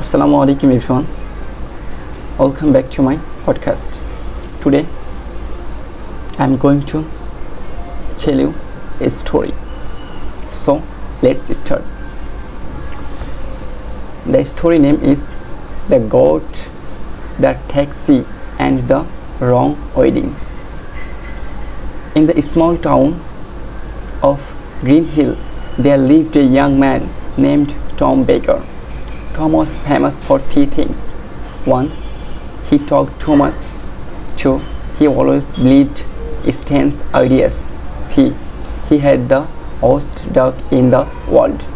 Assalamu alaikum everyone. Welcome back to my podcast. Today I'm going to tell you a story. So let's start. The story name is The Goat, the Taxi and the Wrong Wedding. In the small town of Green Hill, there lived a young man named Tom Baker. Tom was famous for three things. 1. He talked too much. 2. He always believed Stan's ideas. 3. He had the worst dog in the world.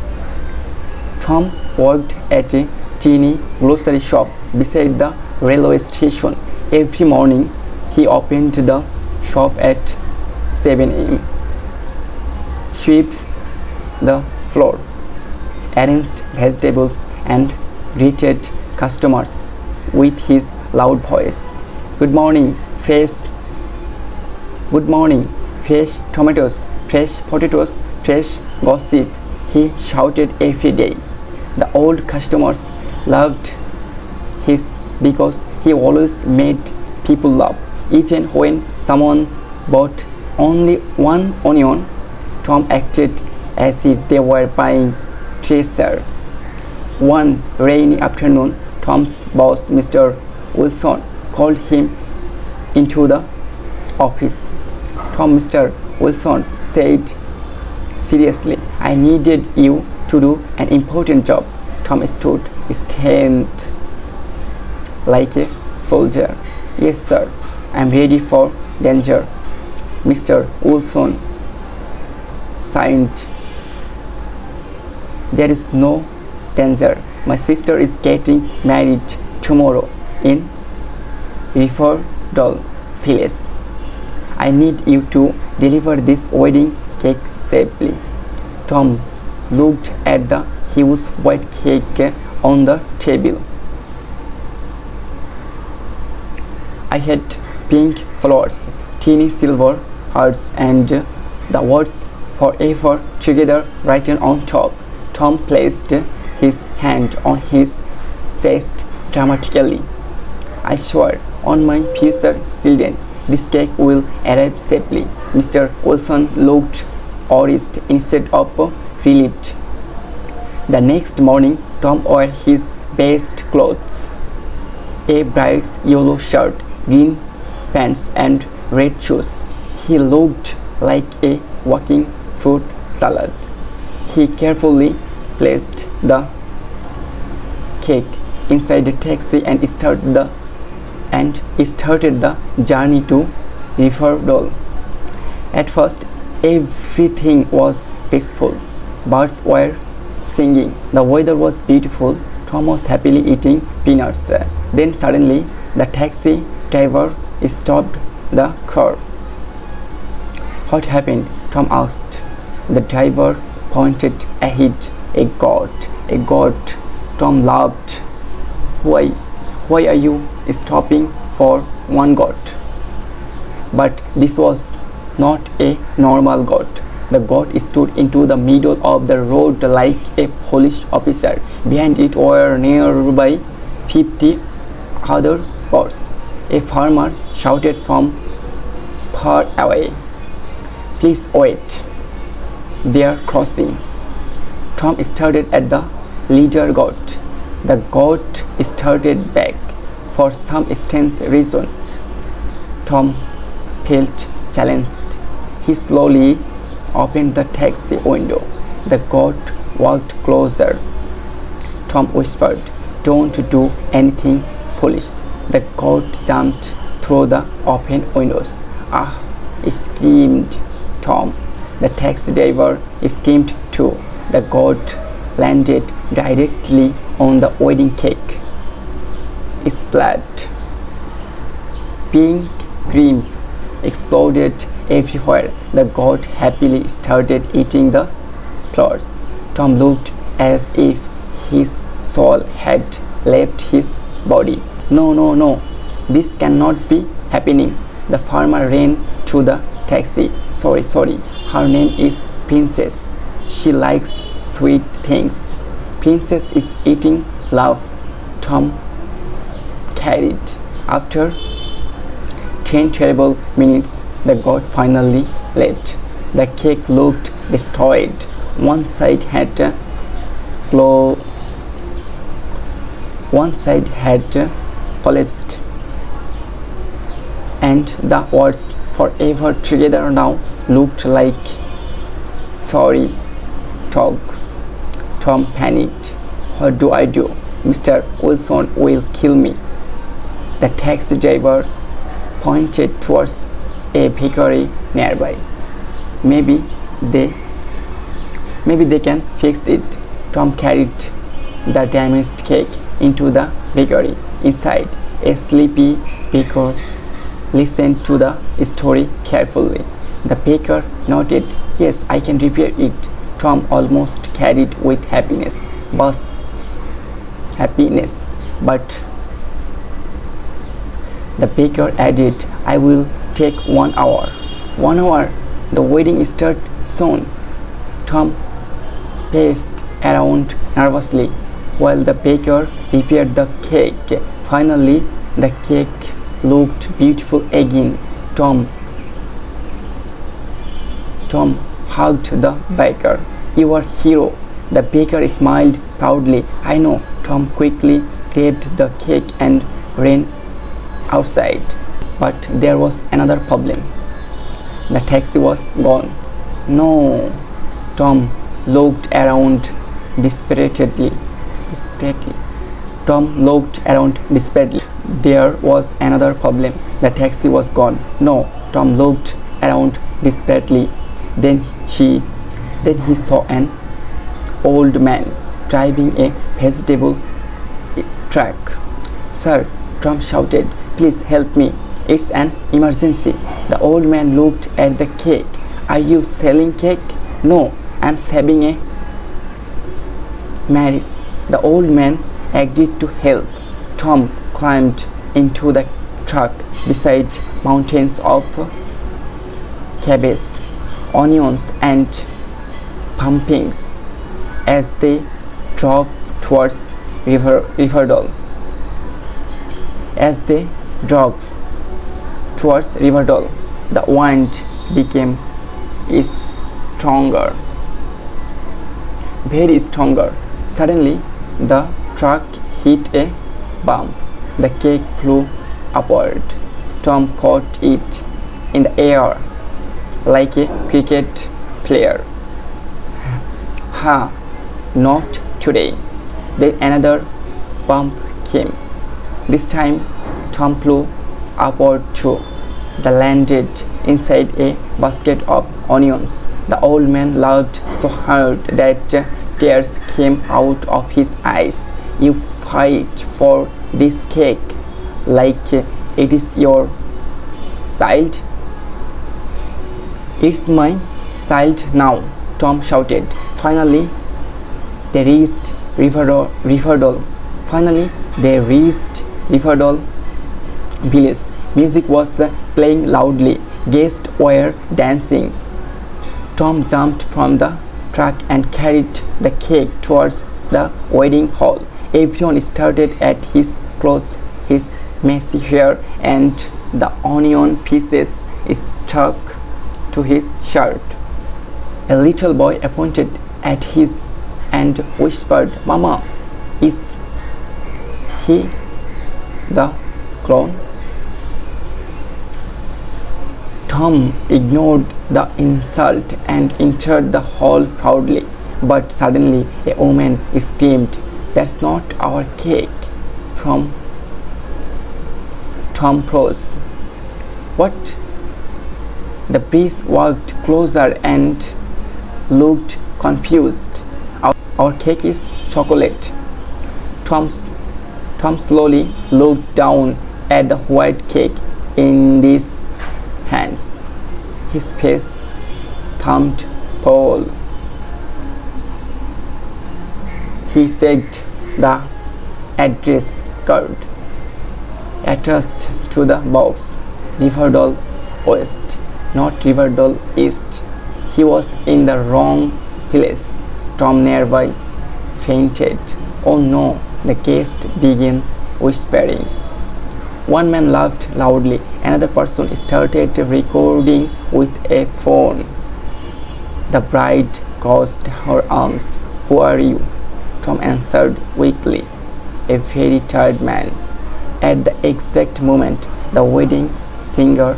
Tom worked at a teeny grocery shop beside the railway station. Every morning he opened the shop at 7 a.m. swept the floor, arranged vegetables and greeted customers with his loud voice. Good morning, fresh tomatoes, fresh potatoes, fresh gossip, he shouted every day. The old customers loved his because he always made people laugh. Even when someone bought only one onion, Tom acted as if they were buying treasure. One rainy afternoon, Tom's boss, Mr. Wilson, called him into the office. Mr. Wilson said, seriously, I needed you to do an important job. Tom stood stand like a soldier. Yes, sir, I'm ready for danger. Mr. Wilson signed. There is no danger. My sister is getting married tomorrow in Riverdale Village. I need you to deliver this wedding cake safely. Tom looked at the huge white cake on the table. I had pink flowers, teeny silver hearts, and the words forever together written on top. Tom placed his hand on his chest dramatically. I swear on my future children, this cake will arrive safely. Mr. Wilson looked aroused instead of relieved. The next morning, Tom wore his best clothes, a bright yellow shirt, green pants, and red shoes. He looked like a walking fruit salad. He carefully placed the cake inside the taxi and started the journey to Riverdale. At first, everything was peaceful. Birds were singing. The weather was beautiful. Tom was happily eating peanuts. Then suddenly, the taxi driver stopped the car. What happened? Tom asked. The driver pointed ahead. A goat. Tom laughed. Why are you stopping for one goat? But this was not a normal goat. The goat stood into the middle of the road like a police officer. Behind it were nearby 50 other goats. A farmer shouted from far away, please wait, they are crossing. Tom started at the leader goat. The goat started back. For some strange reason, Tom felt challenged. He slowly opened the taxi window. The goat walked closer. Tom whispered, don't do anything foolish. The goat jumped through the open windows. Ah, screamed Tom. The taxi driver screamed too. The goat landed directly on the wedding cake. Splat. Pink cream exploded everywhere. The goat happily started eating the flowers. Tom looked as if his soul had left his body. No, this cannot be happening. The farmer ran to the taxi. Sorry, her name is Princess. She likes sweet things. Princess is eating love Tom carried. After 10 terrible minutes, the god finally left. The cake looked destroyed. One side had collapsed, and the words "forever together" now looked like fairy talk. Tom panicked. What do I do? Mr. Wilson will kill me. The taxi driver pointed towards a bakery nearby. Maybe they can fix it. Tom carried the damaged cake into the bakery. Inside, a sleepy baker listened to the story carefully. The baker nodded. Yes, I can repair it. Tom almost carried with happiness, but the baker added, I will take 1 hour. 1 hour? The wedding starts soon. Tom paced around nervously while the baker repaired the cake. Finally, the cake looked beautiful again. Tom hugged the baker. You are hero. The baker smiled proudly. I know. Tom quickly grabbed the cake and ran outside. But there was another problem. The taxi was gone. No. Tom looked around desperately. Tom looked around desperately. There was another problem. The taxi was gone. No. Tom looked around desperately. Then he saw an old man driving a vegetable truck. Sir, Tom shouted, please help me. It's an emergency. The old man looked at the cake. Are you selling cake? No, I'm having a marriage. The old man agreed to help. Tom climbed into the truck beside mountains of cabbage, onions and pumpkins as they drove towards Riverdale. The wind became stronger, very stronger. Suddenly, the truck hit a bump. The cake flew upward. Tom caught it in the air like a cricket player. Ha! Not today. Then another bump came. This time, Tom flew upward too. They landed inside a basket of onions. The old man laughed so hard that tears came out of his eyes. You fight for this cake like it is your child. It's my child now, Tom shouted. Finally, they reached Riverdale. Village. Music was playing loudly. Guests were dancing. Tom jumped from the truck and carried the cake towards the wedding hall. Everyone started at his clothes, his messy hair, and the onion pieces stuck to his shirt. A little boy pointed at his and whispered, Mama, is he the clown? Tom ignored the insult and entered the hall proudly. But suddenly a woman screamed, That's not our cake. Tom froze. What? The priest walked closer and looked confused. Our cake is chocolate. Tom slowly looked down at the white cake in his hands. His face turned pale. He checked the address card attached to the box. Riverdale West, not Riverdale East. He was in the wrong place. Tom nearby fainted. Oh no, The guests began whispering. One man laughed loudly. Another person started recording with a phone. The bride crossed her arms. "Who are you?" Tom answered weakly. "A very tired man." At the exact moment, the wedding singer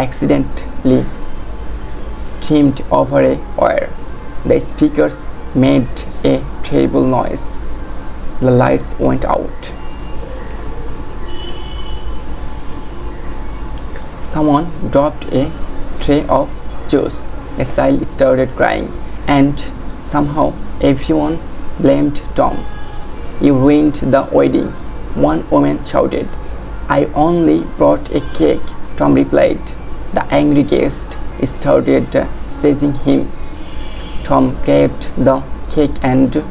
accidentally tripped over a wire. The speakers made a terrible noise. The lights went out. Someone dropped a tray of juice. A child started crying, and somehow everyone blamed Tom. "You ruined the wedding," one woman shouted. "I only brought a cake," Tom replied. The angry guest started chasing him. Tom grabbed the cake and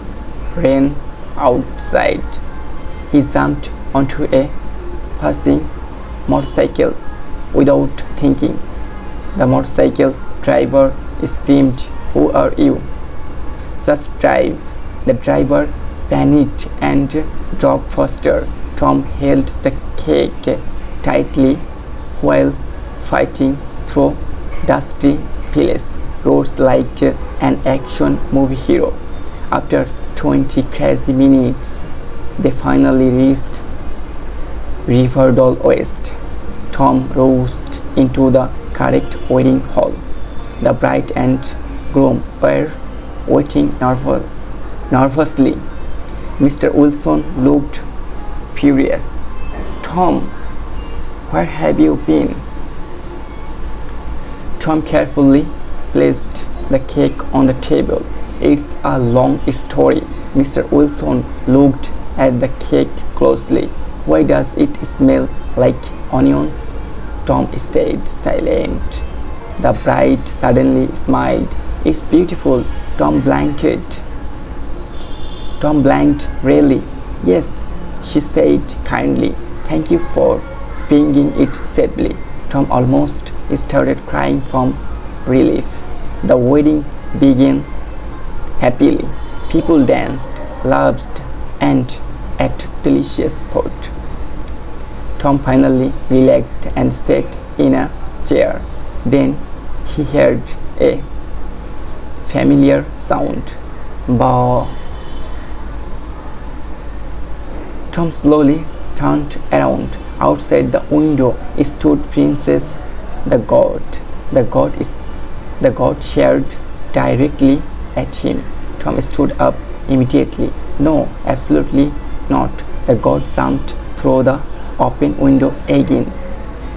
ran outside. He jumped onto a passing motorcycle without thinking. The motorcycle driver screamed, "Who are you?" "Just drive." The driver panicked and drove faster. Tom held the cake tightly while fighting through dusty village roads like an action movie hero. After 20 crazy minutes, they finally reached Riverdale West. Tom rushed into the correct wedding hall. The bride and groom were waiting nervously. Mr. Wilson looked furious. "Tom, where have you been?" Tom carefully placed the cake on the table. "It's a long story." Mr. Wilson looked at the cake closely. "Why does it smell like onions?" Tom stayed silent. The bride suddenly smiled. "It's beautiful." Tom blanked. "Really?" "Yes," she said kindly. "Thank you for bringing it safely." Tom almost started crying from relief. The wedding began happily. People danced, laughed, and ate delicious food. Tom finally relaxed and sat in a chair. Then he heard a familiar sound. "Bah." Tom slowly turned around. Outside the window stood Princess the goat. The goat stared directly at him. Tom stood up immediately. "No, absolutely not." The goat jumped through the open window again.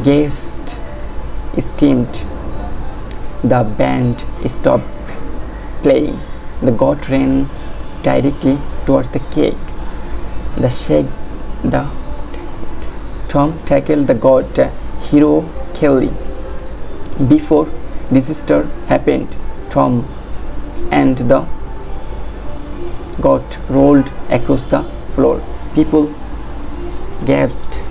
Guests screamed. The band stopped playing. The goat ran directly towards the cake. Tom tackled the goat heroically. Before disaster happened, Tom and the goat rolled across the floor. People gasped.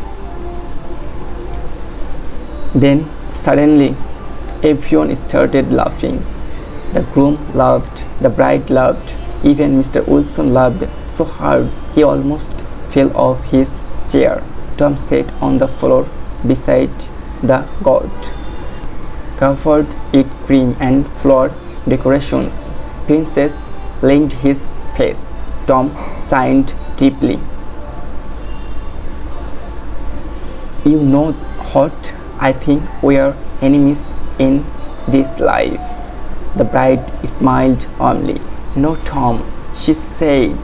Then suddenly everyone started laughing. The groom laughed, the bride laughed, even Mr. Wilson laughed so hard he almost fell off his chair. Tom sat on the floor beside the goat, covered in cream and flower decorations. Princess leaned his face. Tom sighed deeply. "You know what? I think we are enemies in this life." The bride smiled warmly. "No, Tom," she said.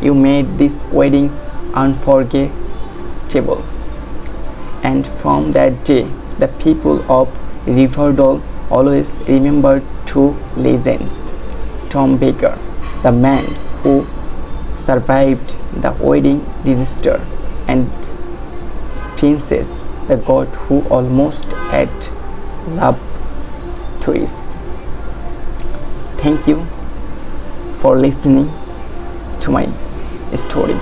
"You made this wedding unforgettable." And from that day, the people of Riverdale always remembered two legends: Tom Baker, the man who survived the wedding disaster, and Princess, the goat who almost had love twists. Thank you for listening to my story.